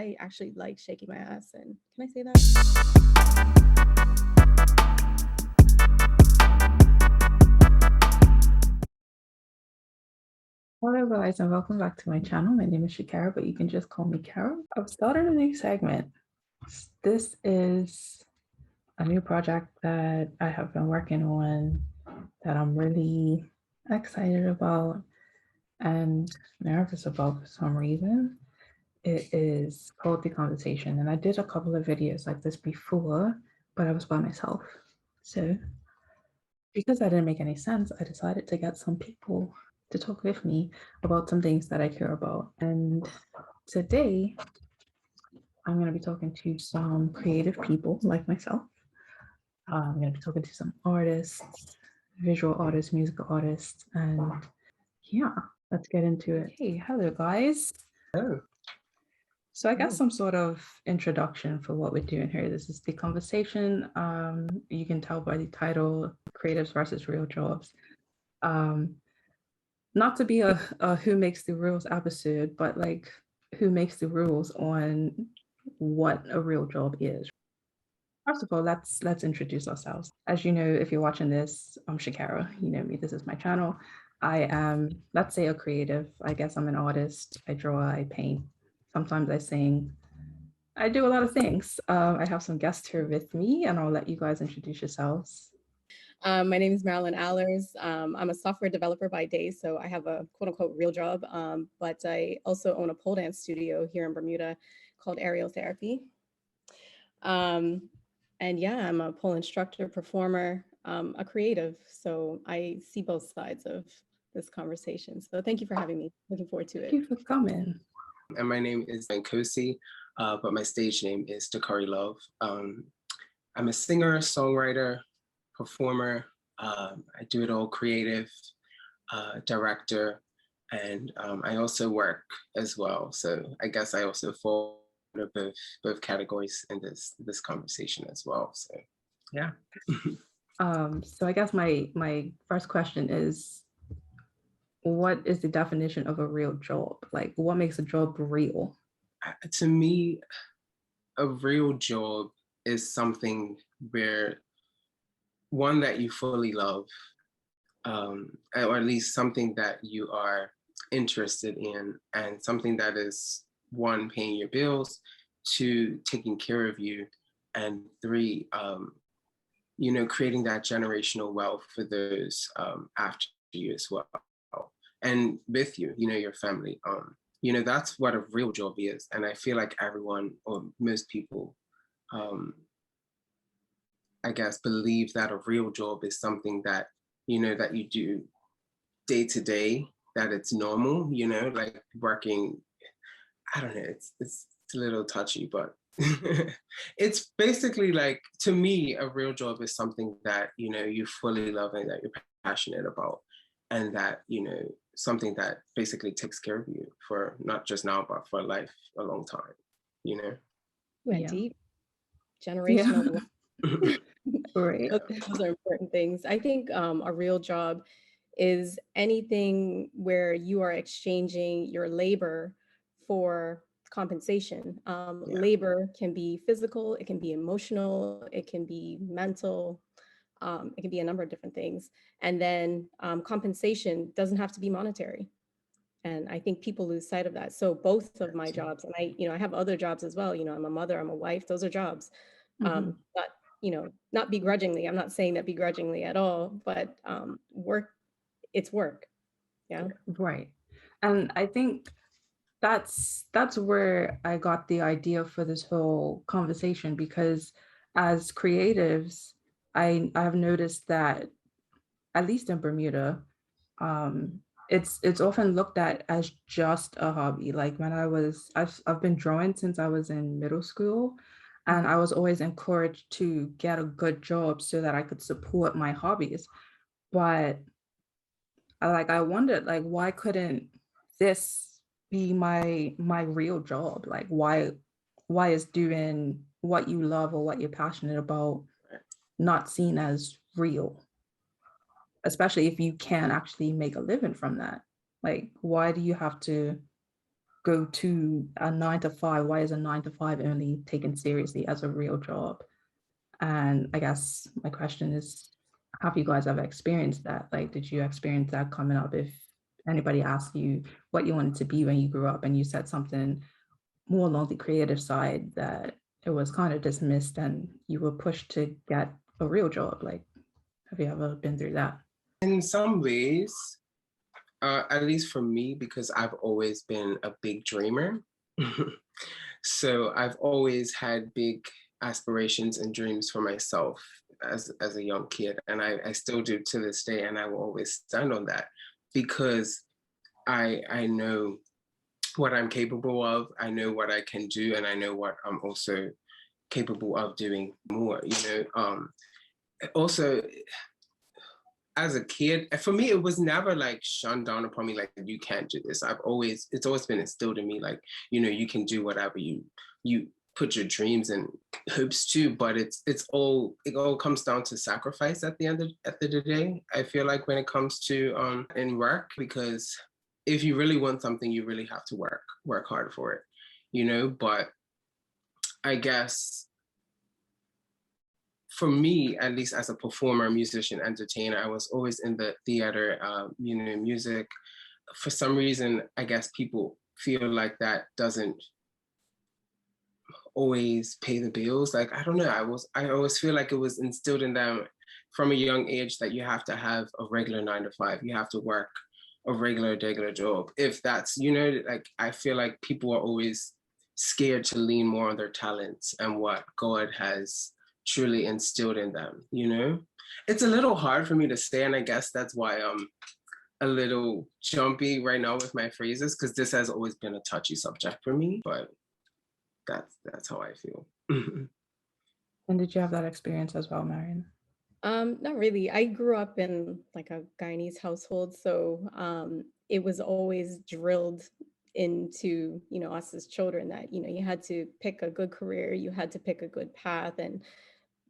I actually like shaking my ass. And can I say that? Hello guys and welcome back to my channel. My name is Shakara, but you can just call me Carol. I've started a new segment. This is a new project that I have been working on that I'm really excited about and nervous about for some reason. It is called The Conversation, and I did a couple of videos like this before, but I was by myself. So because that didn't make any sense, I decided to get some people to talk with me about some things that I care about. And today, I'm going to be talking to some creative people like myself. I'm going to be talking to some artists, visual artists, musical artists, and yeah, let's get into it. Hey, hello guys. Oh. So I guess some sort of introduction for what we're doing here. This is The Conversation. You can tell by the title, Creatives versus Real Jobs. Not to be a who makes the rules episode, but like who makes the rules on what a real job is. First of all, let's introduce ourselves. As you know, if you're watching this, I'm Shakara. You know me, this is my channel. I am, let's say, a creative. I guess I'm an artist. I draw, I paint. Sometimes I sing. I do a lot of things. I have some guests here with me, and I'll let you guys introduce yourselves. My name is Marilyn Allers. I'm a software developer by day, so I have a quote unquote real job, but I also own a pole dance studio here in Bermuda called Aerial Therapy. And yeah, I'm a pole instructor, performer, a creative. So I see both sides of this conversation. So thank you for having me. Looking forward to it. Thank you for coming. And my name is Nkosi, but my stage name is Dakari Love. I'm a singer, songwriter, performer. I do it all, creative, director, and I also work as well. So I guess I also fall under both categories in this conversation as well. So yeah. So I guess my first question is, what is the definition of a real job? Like, what makes a job real? To me, a real job is something where one that you fully love, or at least something that you are interested in, and something that is, one, paying your bills, two, taking care of you, and three, creating that generational wealth for those after you as well, and with you, your family. That's what a real job is, and I feel like everyone, or most people, I guess, believe that a real job is something that that you do day to day, that it's normal, like working. I don't know, it's a little touchy, but it's basically like, to me, a real job is something that you fully love and that you're passionate about, and that something that basically takes care of you for not just now, but for life, a long time. Went Yeah. deep, Yeah. generational. Right. Those are important things. I think a real job is anything where you are exchanging your labor for compensation. Yeah. Labor can be physical, it can be emotional, it can be mental, it can be a number of different things. And then compensation doesn't have to be monetary. And I think people lose sight of that. So both of my jobs, and I have other jobs as well. I'm a mother, I'm a wife, those are jobs. But not begrudgingly. I'm not saying that begrudgingly at all, but work, it's work. Yeah. Right. And I think that's where I got the idea for this whole conversation, because as creatives, I have noticed that, at least in Bermuda, it's often looked at as just a hobby. Like when I've been drawing since I was in middle school, and I was always encouraged to get a good job so that I could support my hobbies. But I wondered, like, why couldn't this be my real job? Like, why is doing what you love or what you're passionate about not seen as real? Especially if you can actually make a living from that. Like, why do you have to go to a 9 to 5? Why is a 9 to 5 only taken seriously as a real job? And I guess my question is, have you guys ever experienced that? Like, did you experience that coming up? If anybody asked you what you wanted to be when you grew up and you said something more along the creative side, that it was kind of dismissed and you were pushed to get a real job. Like, have you ever been through that? In some ways, at least for me, because I've always been a big dreamer. So I've always had big aspirations and dreams for myself as a young kid. And I still do to this day, and I will always stand on that because I know what I'm capable of, I know what I can do, and I know what I'm also capable of doing more, also as a kid, for me, it was never like shunned down upon me, like you can't do this. It's always been instilled in me, like, you can do whatever you put your dreams and hopes to, but it all comes down to sacrifice at the end of the day. I feel like when it comes to in work, because if you really want something, you really have to work hard for it, but I guess for me, at least as a performer, musician, entertainer, I was always in the theater, music. For some reason, I guess people feel like that doesn't always pay the bills. Like, I don't know, I always feel like it was instilled in them from a young age that you have to have a regular 9 to 5. You have to work a regular job. If that's, like, I feel like people are always scared to lean more on their talents and what God has truly instilled in them. It's a little hard for me to say, and I guess that's why I'm a little jumpy right now with my phrases, because this has always been a touchy subject for me, but that's how I feel. And did you have that experience as well, Marion? Not really. I grew up in like a Guyanese household, so it was always drilled into us as children that you had to pick a good career, you had to pick a good path, and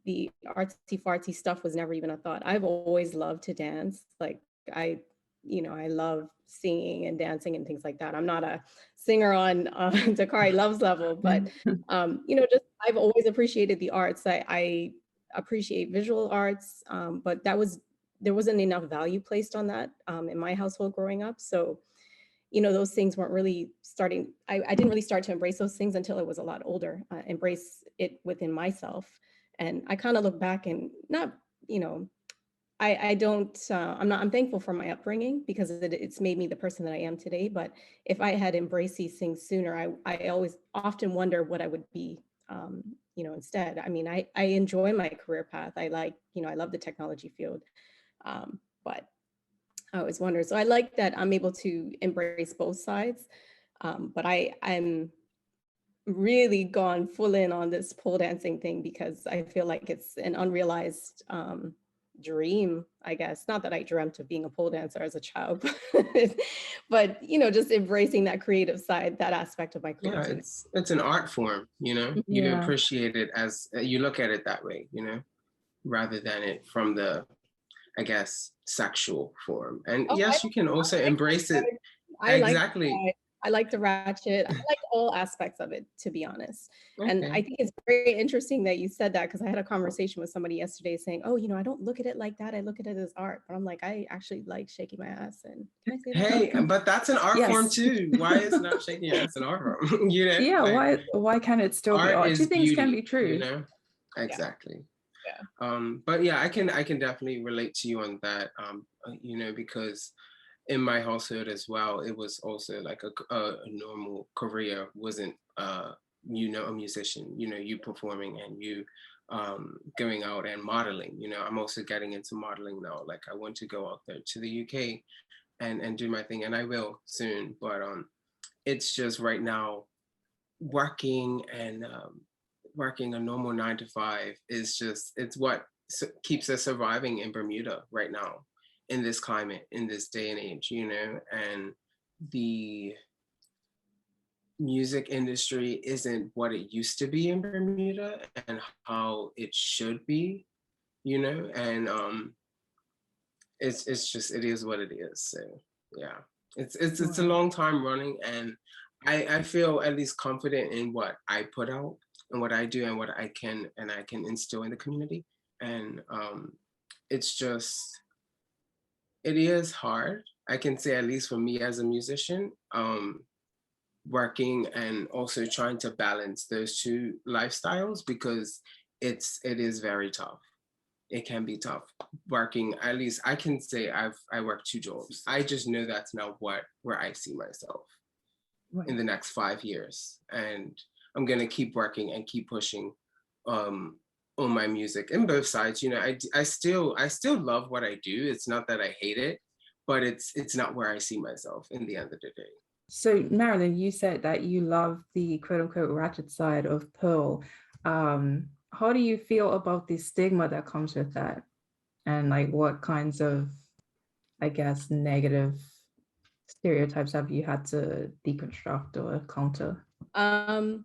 the artsy fartsy stuff was never even a thought. I've always loved to dance. Like I love singing and dancing and things like that. I'm not a singer on Dakari Love's level, but just I've always appreciated the arts. I appreciate visual arts, but there wasn't enough value placed on that in my household growing up. So, those things weren't really starting. I didn't really start to embrace those things until I was a lot older, embrace it within myself. And I kind of look back and not, I don't, I'm thankful for my upbringing because it's made me the person that I am today. But if I had embraced these things sooner, I always often wonder what I would be, instead. I mean, I enjoy my career path. I love the technology field, but I always wonder. So I like that I'm able to embrace both sides, but I'm really gone full in on this pole dancing thing because I feel like it's an unrealized dream, I guess. Not that I dreamt of being a pole dancer as a child, but just embracing that creative side, that aspect of my creativity. Yeah, it's an art form, you Yeah. appreciate it as you look at it that way, rather than it from the, I guess, sexual form. And Oh, yes, you can also embrace it. I like Exactly. I like the ratchet. I like all aspects of it, to be honest. And Okay. I think it's very interesting that you said that because I had a conversation with somebody yesterday saying, "Oh, I don't look at it like that. I look at it as art." But I'm like, I actually like shaking my ass. And can I say that? Hey, but that's an art form Yes. too. Why is not shaking your ass an art form? Yeah, like why can't it still be art art? Two is things can be beauty. true. Yeah, Exactly. yeah. But yeah, I can definitely relate to you on that. Because in my household as well, it was also like a normal career. Wasn't a musician. You performing and you going out and modeling. I'm also getting into modeling now. Like I want to go out there to the UK and do my thing, and I will soon. But it's just right now working and working a normal 9 to 5 is just it's what keeps us surviving in Bermuda right now in this climate, in this day and age, and the music industry isn't what it used to be in Bermuda and how it should be, and it's just it is what it is. So yeah, it's a long time running, and I feel at least confident in what I put out and what I do and what I can instill in the community. And it's just it is hard. I can say at least for me as a musician, working and also trying to balance those two lifestyles because it is very tough. It can be tough working. At least I can say I work two jobs. I just know that's not where I see myself in Right. the next 5 years, and I'm gonna keep working and keep pushing on my music in both sides. You know, I still love what I do. It's not that I hate it, but it's not where I see myself in the end of the day. So, Marilyn, you said that you love the quote unquote ratchet side of Pearl. How do you feel about the stigma that comes with that? And like what kinds of, I guess, negative stereotypes have you had to deconstruct or counter? Um,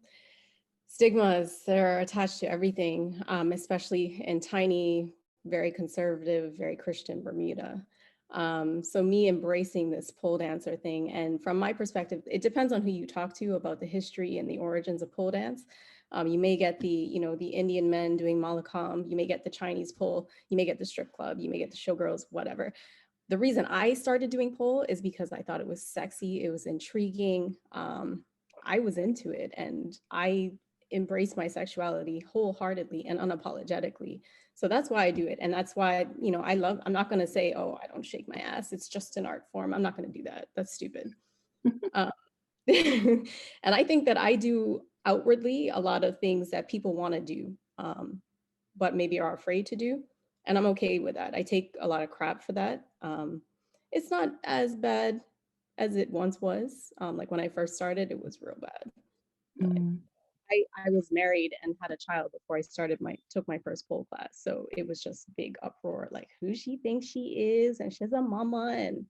Stigmas, they're attached to everything, especially in tiny, very conservative, very Christian Bermuda. So me embracing this pole dancer thing, and from my perspective, it depends on who you talk to about the history and the origins of pole dance. You may get the Indian men doing Malakam, you may get the Chinese pole, you may get the strip club, you may get the showgirls, whatever. The reason I started doing pole is because I thought it was sexy, it was intriguing. I was into it, and I embrace my sexuality wholeheartedly and unapologetically. So that's why I do it. And that's why, I'm not going to say, oh, I don't shake my ass. It's just an art form. I'm not going to do that. That's stupid. Um, and I think that I do outwardly a lot of things that people want to do, but maybe are afraid to do. And I'm okay with that. I take a lot of crap for that. It's not as bad as it once was. Like when I first started, it was real bad. Mm. I was married and had a child before I took my first pole class. So it was just big uproar, like who she thinks she is, and she's a mama. And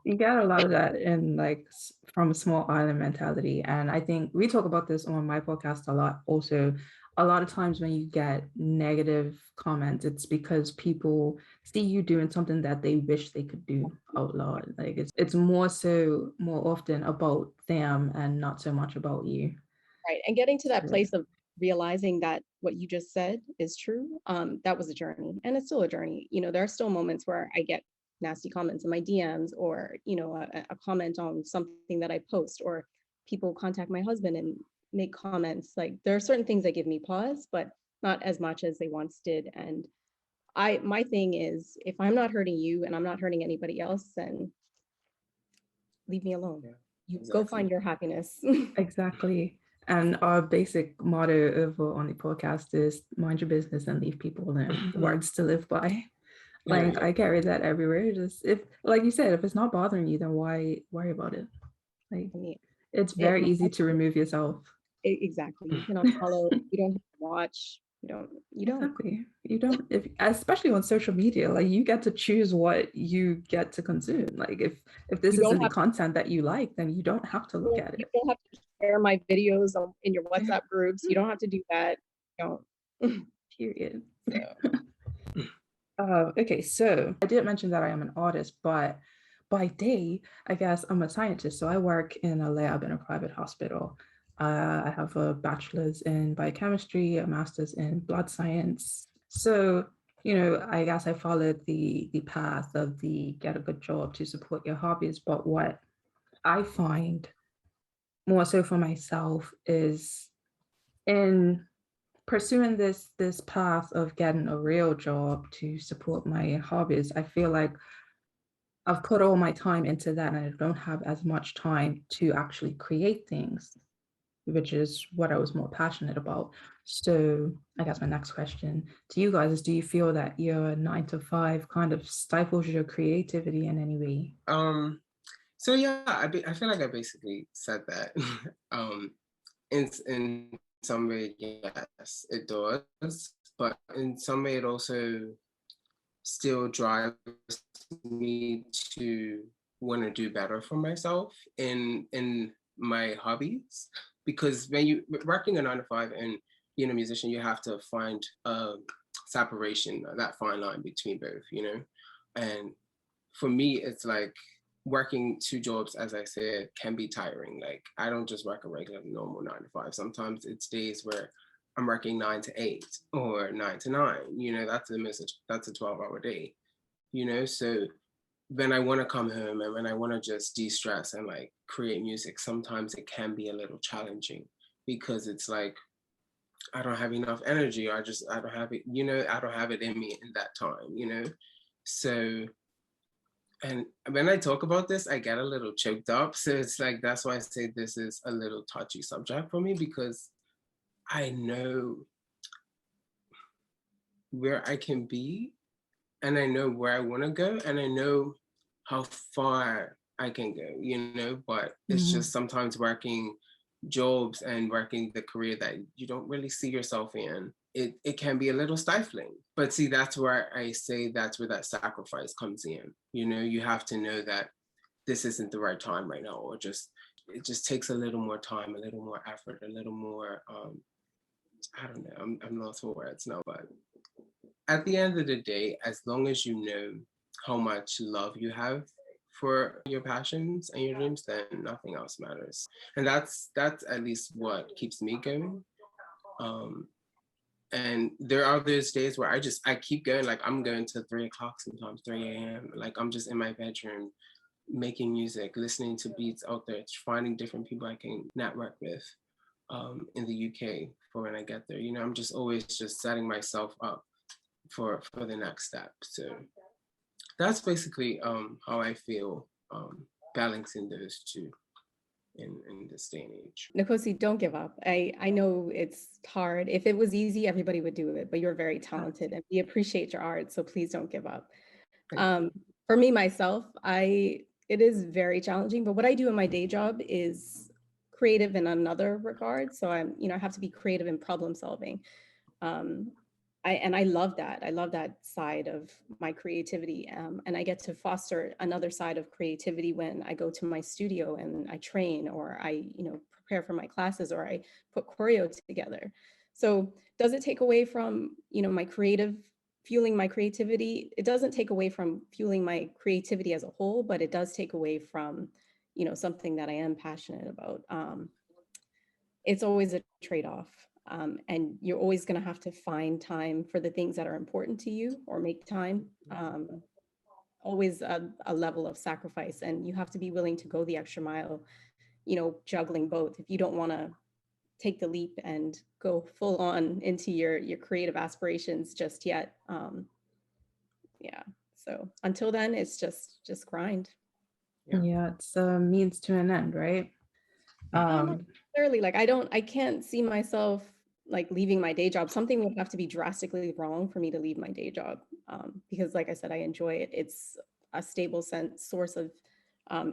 You get a lot of that in like from small island mentality. And I think we talk about this on my podcast a lot. Also, a lot of times when you get negative comments, it's because people see you doing something that they wish they could do out loud. Like it's more often about them and not so much about you. right. And getting to that So, place of realizing that what you just said is true, that was a journey. And it's still a journey. There are still moments where I get nasty comments in my DMs, or, a comment on something that I post, or people contact my husband and make comments. Like there are certain things that give me pause, but not as much as they once did. And my thing is, if I'm not hurting you and I'm not hurting anybody else, then leave me alone. Yeah, You go exactly. find your happiness. exactly. And our basic motto over on the podcast is mind your business and leave people alone. Words to live by. Like I carry that everywhere. Just if, like you said, if it's not bothering you, then why worry about it? Like I mean, it's very easy to remove yourself. exactly. You can unfollow. You don't have to watch. You don't. Exactly. You don't, if especially on social media, like you get to choose what you get to consume. Like if this You don't isn't the have content that you like, then you don't have to look at you it. don't have to share my videos in your WhatsApp groups. You don't have to do that. You don't. Period. So, Okay, so I did mention that I am an artist, but by day, I guess I'm a scientist. So I work in a lab in a private hospital. I have a bachelor's in biochemistry, a master's in blood science. So, I guess I followed the path of the get a good job to support your hobbies. But what I find more so for myself is in pursuing this path of getting a real job to support my hobbies, I feel like I've put all my time into that and I don't have as much time to actually create things, which is what I was more passionate about. So I guess my next question to you guys is, do you feel that your 9 to 5 kind of stifles your creativity in any way? So yeah, I feel like I basically said that. In some way, yes, it does, but in some way, it also still drives me to want to do better for myself in my hobbies. Because when you working a 9 to 5 and being a musician, you have to find a separation, that fine line between both, And for me, it's like working two jobs, as I said, can be tiring. Like I don't just work a regular normal 9 to 5. Sometimes it's days where I'm working 9 to 8 or 9 to 9. You know, that's a message. That's a 12-hour day. You know, so when I want to come home and when I want to just de-stress and like create music, sometimes it can be a little challenging because it's like I don't have enough energy, or I don't have it, you know, I don't have it in me in that time, you know. So, and when I talk about this, I get a little choked up. So it's like that's why I say this is a little touchy subject for me, because I know where I can be and I know where I want to go and I know how far I can go, you know, but it's Mhm. just sometimes working jobs and working the career that you don't really see yourself in, it can be a little stifling. But see, that's where I say that's where that sacrifice comes in. You know, you have to know that this isn't the right time right now, or just it just takes a little more time, a little more effort, a little more I don't know, I'm lost for words now, but at the end of the day, as long as you know how much love you have for your passions and your dreams, then nothing else matters. And that's at least what keeps me going. Um, and there are those days where I keep going, like I'm going to 3 o'clock, sometimes 3 a.m. Like I'm just in my bedroom making music, listening to beats out there, finding different people I can network with in the UK for when I get there. You know, I'm just always just setting myself up for the next step. So that's basically how I feel balancing those two in this day and age. Nkosi, don't give up. I know it's hard. If it was easy, everybody would do it, but you're very talented and we appreciate your art, so please don't give up. Thank you. For me, myself, it is very challenging, but what I do in my day job is creative in another regard. So I have to be creative in problem solving. Um, I love that. I love that side of my creativity. And I get to foster another side of creativity when I go to my studio and I train, or I prepare for my classes, or I put choreo together. So does it take away from, my fueling my creativity? It doesn't take away from fueling my creativity as a whole, but it does take away from, something that I am passionate about. It's always a trade-off. And you're always going to have to find time for the things that are important to you, or make time. Always a level of sacrifice, and you have to be willing to go the extra mile, juggling both. If you don't want to take the leap and go full on into your creative aspirations just yet. Yeah. So until then, it's just grind. Yeah. Yeah, it's a means to an end, right? Not necessarily. Like I can't see myself like leaving my day job. Something would have to be drastically wrong for me to leave my day job, because like I said, I enjoy it. It's a stable source of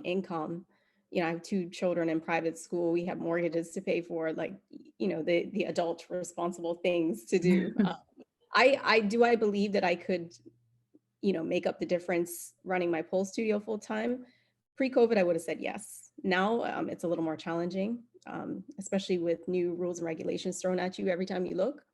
income. I have 2 children in private school. We have mortgages to pay for, like, the adult responsible things to do. I believe that I could, make up the difference running my pole studio full time. Pre-COVID, I would have said yes. Now it's a little more challenging, especially with new rules and regulations thrown at you every time you look.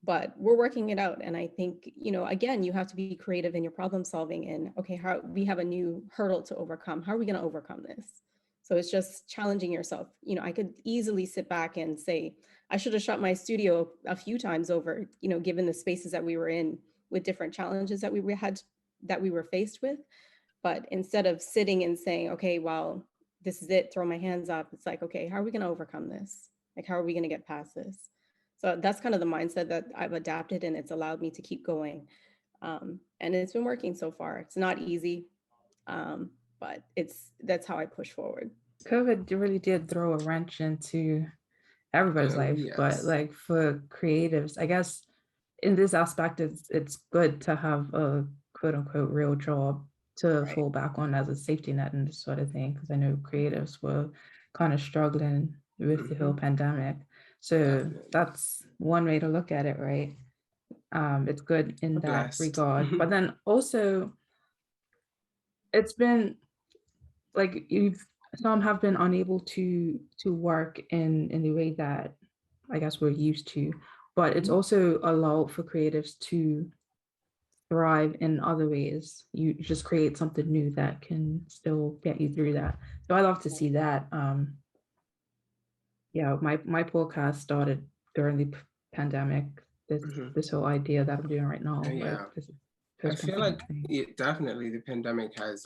But we're working it out. And I think, again, you have to be creative in your problem solving, and okay, how we have a new hurdle to overcome. How are we going to overcome this? So it's just challenging yourself. I could easily sit back and say, I should have shut my studio a few times over, given the spaces that we were in with different challenges that we were faced with. But instead of sitting and saying, okay, well, this is it, throw my hands up, it's like, okay, how are we going to overcome this? Like, how are we going to get past this? So that's kind of the mindset that I've adapted, and it's allowed me to keep going. And it's been working so far. It's not easy, but that's how I push forward. COVID really did throw a wrench into everybody's Oh, life, but yes. like for creatives, I guess in this aspect, it's good to have a quote unquote real job to Right. fall back on as a safety net and this sort of thing. Because I know creatives were kind of struggling with the whole Hmm. pandemic. So Definitely. that's one way to look at it, right? It's good in We're that blessed. regard. But then also, it's been like some have been unable to work in the way that I guess we're used to, but it's Mhm. also allowed for creatives to thrive in other ways. You just create something new that can still get you through that. So I love to see that. Yeah, my podcast started during the pandemic. This Mhm. this whole idea that I'm doing right now, like Yeah, this I post feel like pandemic thing. it definitely the pandemic has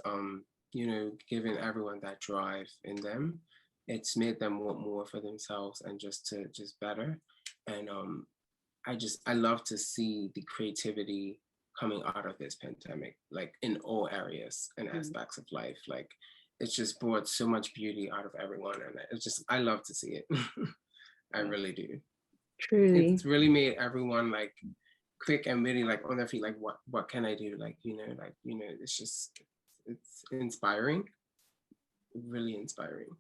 given everyone that drive in them. It's made them want more for themselves and just better. And I love to see the creativity coming out of this pandemic, like in all areas and Mhm. aspects of life. Like it's just brought so much beauty out of everyone, and it's just I love to see it. I Yeah. really do. Truly. It's really made everyone like quick and really like on their feet. Like what can I do? It's just it's inspiring, really inspiring.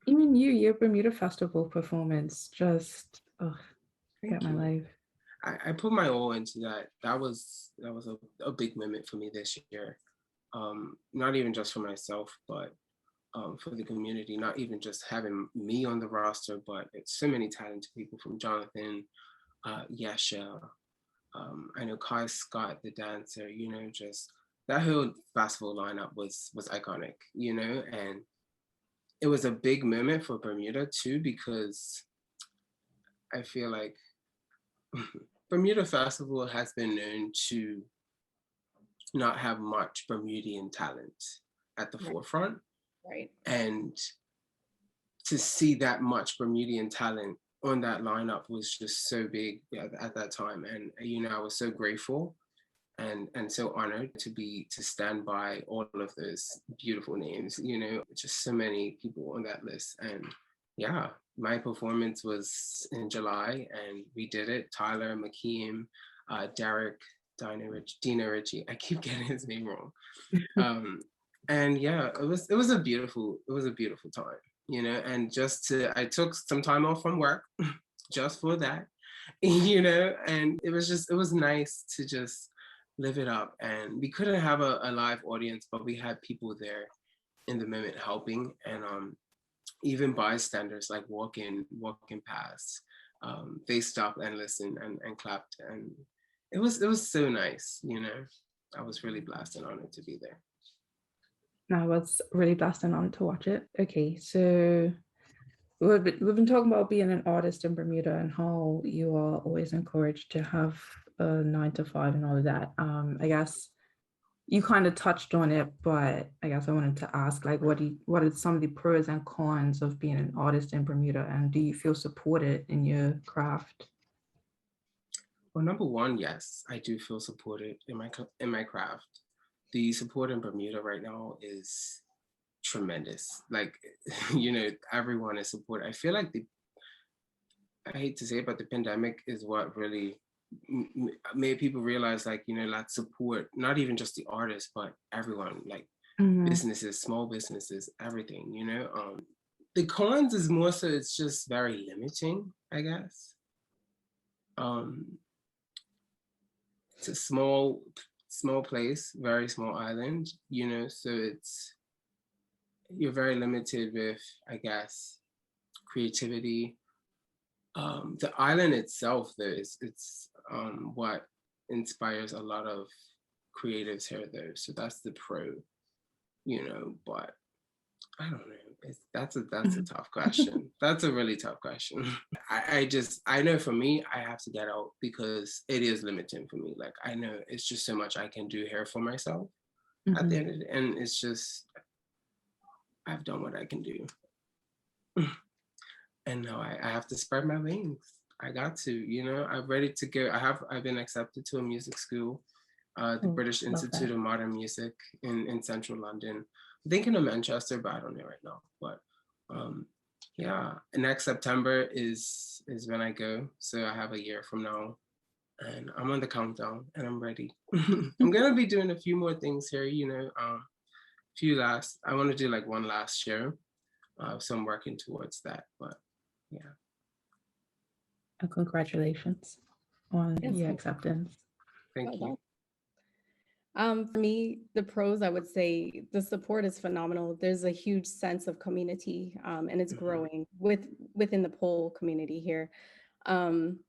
Even your Bermuda Festival performance, just forget Thank my you. life. I put my all into that. That was a big moment for me this year. Not even just for myself, but for the community. Not even just having me on the roster, but it's so many talented people from Jonathan, Yesha. I know Kai Scott, the dancer. Just that whole festival lineup was iconic. And it was a big moment for Bermuda too because I feel like Bermuda Festival has been known to not have much Bermudian talent at the Right. forefront. Right. And to see that much Bermudian talent on that lineup was just so big at that time. And I was so grateful and so honored to stand by all of those beautiful names, just so many people on that list. And yeah, my performance was in July and we did it. Tyler McKean, Derek, Dina Ritchie. I keep getting his name wrong. And yeah, it was a beautiful time, and I took some time off from work just for that, and it was nice to just live it up. And we couldn't have a live audience, but we had people there in the moment helping, and even bystanders like walking past, they stopped and listened and clapped, and it was so nice. I was really blessed and honored to be there. I was really blessed and honored to watch it. Okay, so we've been talking about being an artist in Bermuda and how you are always encouraged to have a 9 to 5 and all of that. I guess you kind of touched on it, but I guess I wanted to ask, like, what are some of the pros and cons of being an artist in Bermuda, and do you feel supported in your craft? Well, number one, yes, I do feel supported in my craft. The support in Bermuda right now is tremendous. Like, everyone is supported. I feel like I hate to say it, but the pandemic is what really made people realize, like, that support, not even just the artists, but everyone, like Mhm. businesses, small businesses, everything. The cons is more so it's just very limiting, I guess. Um, it's a small place, very small island, so you're very limited with, I guess, creativity. The island itself, though, it's what inspires a lot of creatives here, though. So that's the pro, but I don't know. That's a Mhm. tough question. That's a really tough question. I know for me, I have to get out because it is limiting for me. Like I know it's just so much I can do here for myself at the Mhm. end of the and it's just I've done what I can do. And now I have to spread my wings. I got to, I'm ready to go. I've been accepted to a music school, the Oh, British love Institute that. of Modern Music in central London. I'm thinking of Manchester, but I don't know right now. But um, yeah, next September is when I go. So I have a year from now, and I'm on the countdown, and I'm ready. I'm gonna be doing a few more things here. I want to do like one last show, so I'm working towards that. But yeah, And congratulations on Yes. your acceptance. thank Well you. done. For me, the pros, I would say the support is phenomenal. There's a huge sense of community, and it's Mhm. growing within the pole community here. Um,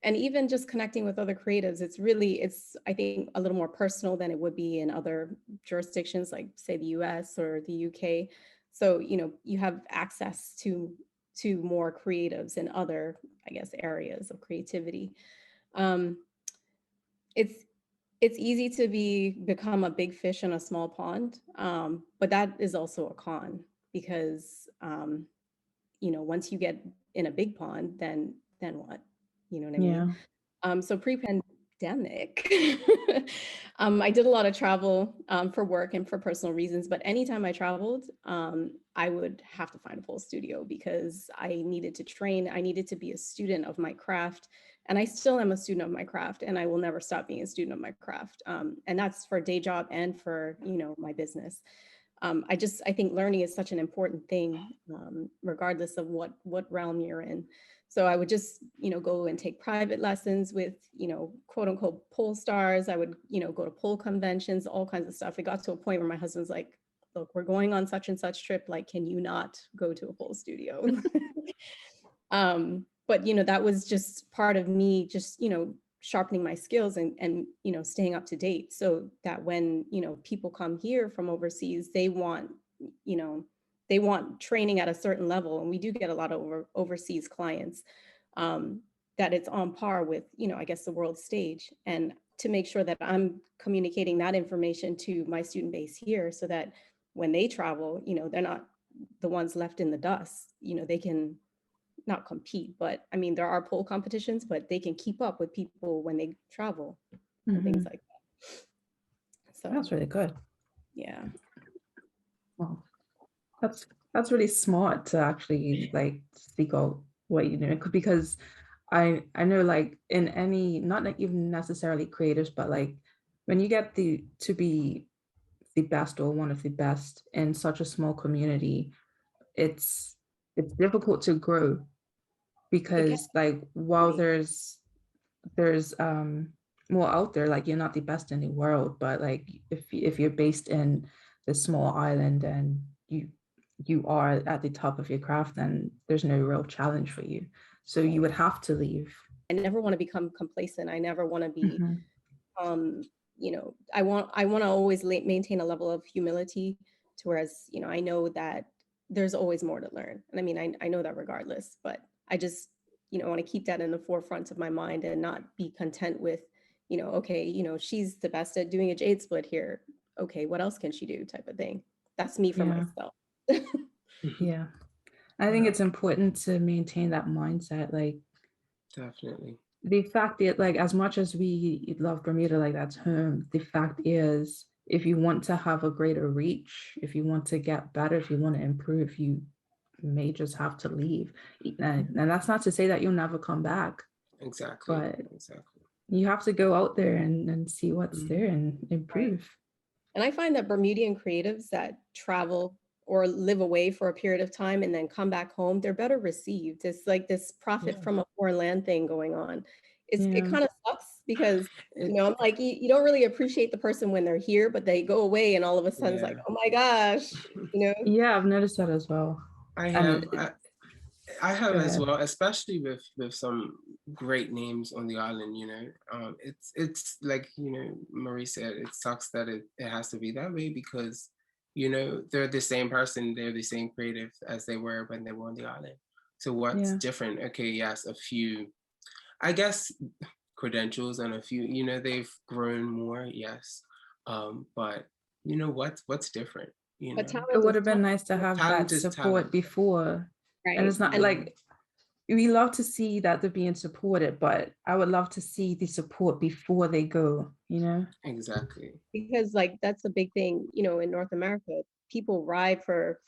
And even just connecting with other creatives, it's I think a little more personal than it would be in other jurisdictions, like say the US or the UK. So, you have access to more creatives in other, I guess, areas of creativity. Um, it's it's easy to become a big fish in a small pond, but that is also a con because once you get in a big pond, then what? You know what I mean? Yeah. So pre-pandemic, I did a lot of travel for work and for personal reasons, but anytime I traveled, I would have to find a pole studio because I needed to train. I needed to be a student of my craft, and I still am a student of my craft, and I will never stop being a student of my craft. And that's for day job and for my business. I think learning is such an important thing, regardless of what realm you're in. So I would just, go and take private lessons with, quote unquote pole stars. I would, go to pole conventions, all kinds of stuff. It got to a point where my husband's like, look, we're going on such and such trip. Like, can you not go to a pole studio? But that was just part of me just, sharpening my skills and staying up to date so that when people come here from overseas, they want you know they want training at a certain level, and we do get a lot of overseas clients, um, that it's on par with I guess the world stage, and to make sure that I'm communicating that information to my student base here so that when they travel, they're not the ones left in the dust. They can not compete, but I mean, there are pole competitions, but they can keep up with people when they travel and things Mhm. like that. So, That's really good. yeah. Well, that's really smart to actually like speak out what you know because I know like in any not like even necessarily creators, but like when you get the to be the best or one of the best in such a small community, it's it's difficult to grow It can because like while be. there's more out there, like you're not the best in the world, but like if you're based in this small island and you are at the top of your craft, then there's no real challenge for you. So you Right. would have to leave. I never want to become complacent. I never want to be, Mhm. I want to always maintain a level of humility to whereas, I know that there's always more to learn. And I mean, I know that regardless, but I just, want to keep that in the forefront of my mind and not be content with, okay, she's the best at doing a jade split here. Okay, what else can she do type of thing. That's me for Yeah, myself. yeah. I think Yeah, it's important to maintain that mindset. Like definitely. the fact that like as much as we love Bermuda, like that's home, the fact is if you want to have a greater reach, if you want to get better, if you want to improve, you may just have to leave. And that's not to say that you'll never come back, Exactly. but Exactly. you have to go out there and see what's Mhm. there and Right. improve. And I find that Bermudian creatives that travel or live away for a period of time and then come back home, they're better received. It's like this profit Yeah. from a foreign land thing going on. It Yeah. kind of sucks because, It, I'm like, you don't really appreciate the person when they're here, but they go away and all of a sudden it's like, yeah. oh my gosh, Yeah, I've noticed that as well. I And have. I have go as ahead. well, especially with some great names on the island. It's like Marie said, it sucks that it has to be that way because they're the same person, they're the same creative as they were when they were on the island. So what's Yeah. different? Okay, yes, a few, I guess, credentials and a few. They've grown more, yes, but what's different? You but know, It talent would is have been nice to talent, have that talent is support talent. before. And right? it's not Mhm. like we love to see that they're being supported, but I would love to see the support before they go, you know? Exactly. Because like that's the big thing, in North America, people ride for,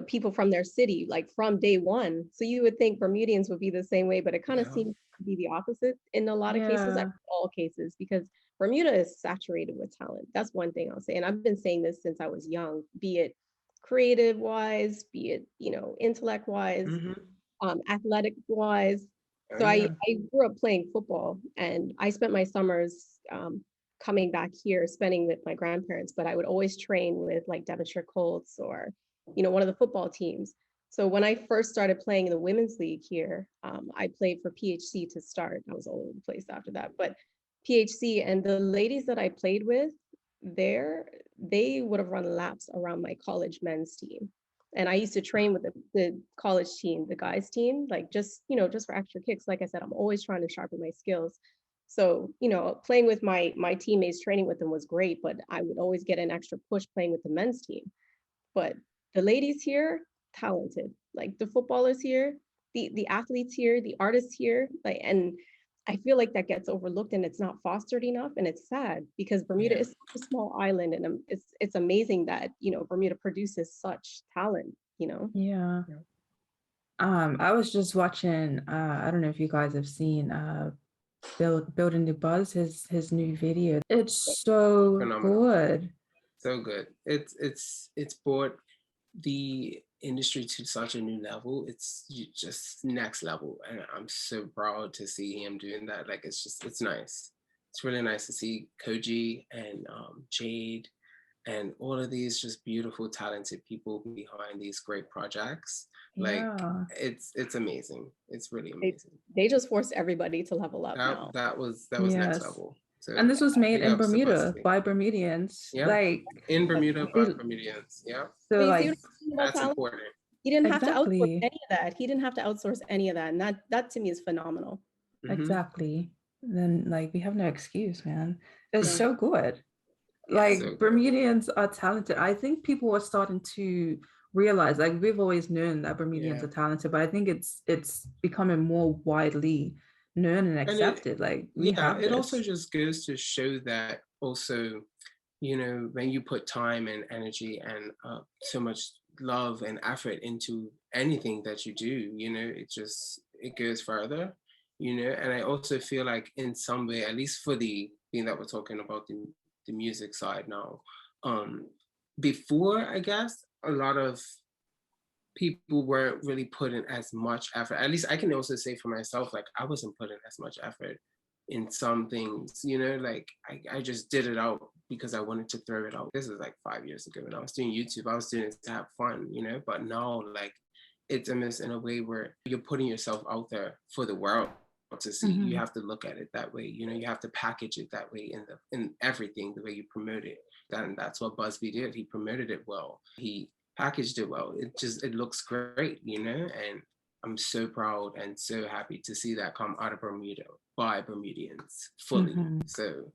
people from their city, like from day one. So you would think Bermudians would be the same way, but it kind of Yeah. seems to be the opposite in a lot of cases, Yeah. all cases, because Bermuda is saturated with talent. That's one thing I'll say. And I've been saying this since I was young, be it creative wise, be it, intellect wise, Hmm. athletic wise. Oh So I, yeah. I grew up playing football and I spent my summers coming back here, spending with my grandparents, but I would always train with like Devonshire Colts or, one of the football teams. So when I first started playing in the women's league here, I played for PHC to start. I was all over the place after that, but PHC, and the ladies that I played with there, they would have run laps around my college men's team. And I used to train with the college team, the guys team, like just, just for extra kicks. Like I said, I'm always trying to sharpen my skills. So, playing with my teammates, training with them was great, but I would always get an extra push playing with the men's team. But the ladies here, talented. Like the footballers here, the athletes here, the artists here, like, and I feel like that gets overlooked and it's not fostered enough, and it's sad because Bermuda Yeah. is such a small island, and it's amazing that Bermuda produces such talent. Yeah. Yeah. I was just watching, I don't know if you guys have seen Building the Buzz, his new video. It's so Phenomenal. good. So good. It's brought the industry to such a new level. It's just next level, and I'm so proud to see him doing that. Like it's nice. It's really nice to see Koji and Jade and all of these just beautiful, talented people behind these great projects. Like Yeah. it's amazing. It's really They, amazing. they just force everybody to level up now. That was next Yes. level. So And this was made big in ups to Bermuda BuzzFeed. by Bermudians. Yeah. Like, In Bermuda by it- Bermudians. Yeah, so But you see like, what I'm saying about that's talent? important. He didn't have to outsource exactly, any of that. He didn't have to outsource any of that, and that to me is phenomenal. Mhm. exactly. Then like we have no excuse, man. It's No. so good. Yeah, Like so good. Bermudians are talented. I think people are starting to realize, like we've always known that Bermudians Yeah. are talented, but I think it's becoming more widely known and it- accepted. Like we have it this. also just goes to show that also, when you put time and energy and so much love and effort into anything that you do, it goes further, and I also feel like in some way, at least for the thing that we're talking about, the music side now, before, I guess, a lot of people weren't really putting as much effort. At least I can also say for myself, like I wasn't putting as much effort in some things, like I just did it out because I wanted to throw it out. This is like 5 years ago when I was doing YouTube. I was doing it to have fun, but now like it's almost in a way where you're putting yourself out there for the world to see. Mhm. You have to look at it that way, you have to package it that way in everything, the way you promote it. And that's what BuzzFeed did. He promoted it well. He packaged it well. It looks great, and I'm so proud and so happy to see that come out of Bermuda by Bermudians fully. Mhm. So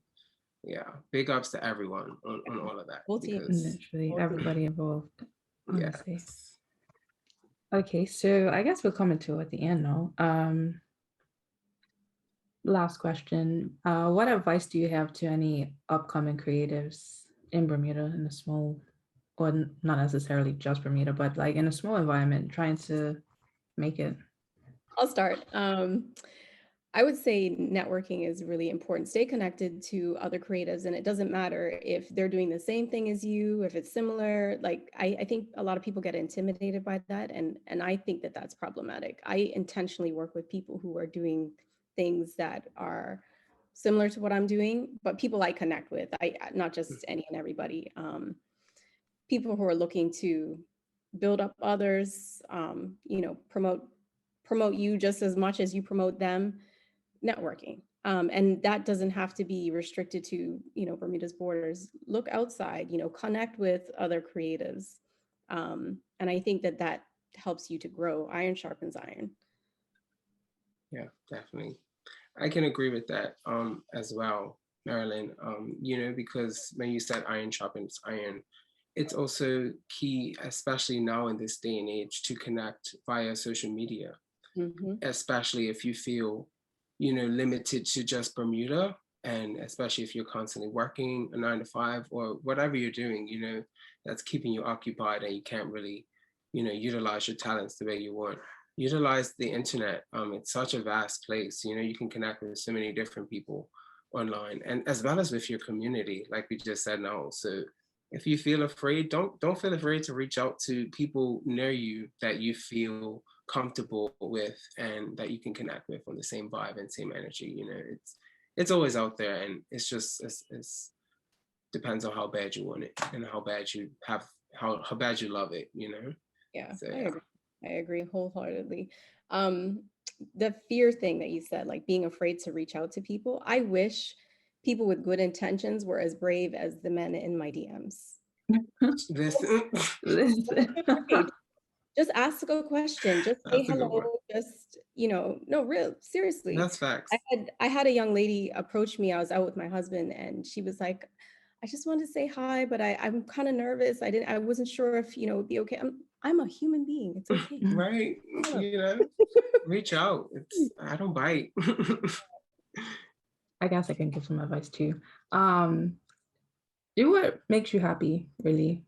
yeah, big ups to everyone on all of that. Whole team. because, Literally Well, everybody involved. Honestly. yes. Okay, so I guess we're coming to at the end now. Last question. What advice do you have to any upcoming creatives in Bermuda, in a small, or not necessarily just Bermuda, but like in a small environment, trying to make it? I'll start. I would say networking is really important. Stay connected to other creatives, and it doesn't matter if they're doing the same thing as you, if it's similar. Like I think a lot of people get intimidated by that, and I think that that's problematic. I intentionally work with people who are doing things that are similar to what I'm doing, but people I connect with. Not just any and everybody. People who are looking to build up others. Promote you just as much as you promote them. Networking. And that doesn't have to be restricted to, Bermuda's borders. Look outside, connect with other creatives. And I think that helps you to grow. Iron sharpens iron. Yeah, definitely. I can agree with that as well, Marilyn. Because when you said iron sharpens iron, it's also key, especially now in this day and age, to connect via social media, especially if you feel, limited to just Bermuda, and especially if you're constantly working a 9 to 5 or whatever you're doing, that's keeping you occupied and you can't really, utilize your talents the way you want. Utilize the internet. It's such a vast place. You can connect with so many different people online, and as well as with your community, like we just said now. So if you feel afraid, don't feel afraid to reach out to people near you that you feel comfortable with and that you can connect with on the same vibe and same energy. It's always out there, and it's just it's depends on how bad you want it and how bad you love it. Yeah, So I yeah. agree. I agree wholeheartedly. The fear thing that you said, like being afraid to reach out to people, I wish people with good intentions were as brave as the men in my DMs. This Listen. Afraid. Just ask a question, just say that's a good one. hello, just, no, real, seriously. That's facts. I had a young lady approach me. I was out with my husband and she was like, I just wanted to say hi, but I'm kind of nervous. I wasn't sure if, it'd be okay. I'm a human being. It's okay. Right? Reach out. I don't bite. I guess I can give some advice too. Do what makes you happy, really.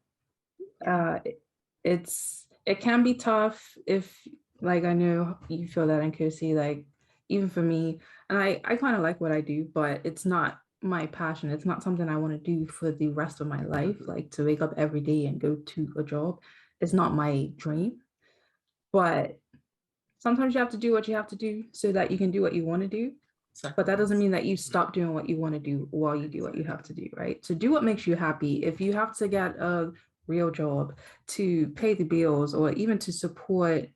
It can be tough if, like, I know you feel that in Kosi, like, even for me, and I kind of like what I do, but it's not my passion. It's not something I want to do for the rest of my life, like to wake up every day and go to a job. It's not my dream, but sometimes you have to do what you have to do so that you can do what you want to do. But that doesn't mean that you stop doing what you want to do while you do what you have to do, right? So do what makes you happy. If you have to get a real job to pay the bills or even to support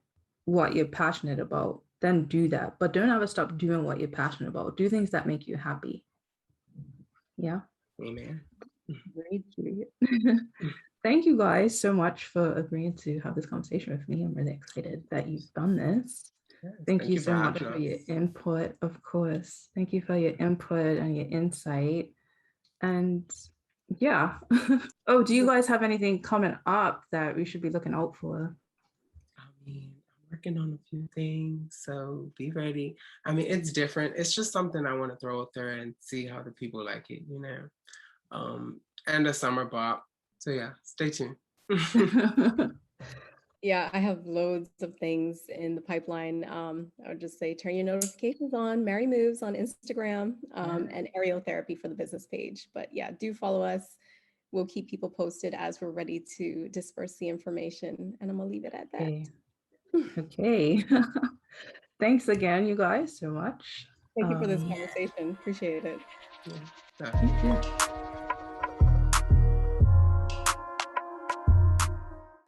what you're passionate about, then do that. But don't ever stop doing what you're passionate about. Do things that make you happy. Yeah. Amen. Very cute. Thank you guys so much for agreeing to have this conversation with me. I'm really excited that you've done this. Yes, Thank you so much having for your us. input, of course. Thank you for your input and your insight. And yeah. Oh, do you guys have anything coming up that we should be looking out for? I mean, I'm working on a few things, so be ready. I mean, it's different. It's just something I want to throw out there and see how the people like it, and a summer bop. So yeah, stay tuned. Yeah, I have loads of things in the pipeline. I would just say turn your notifications on, Mary Moves on Instagram, and Aerial Therapy for the business page. But yeah, do follow us. We'll keep people posted as we're ready to disperse the information. And I'm gonna leave it at that. Okay. Okay. Thanks again, you guys, so much. Thank you for this conversation. Appreciate it. Yeah. Thank you.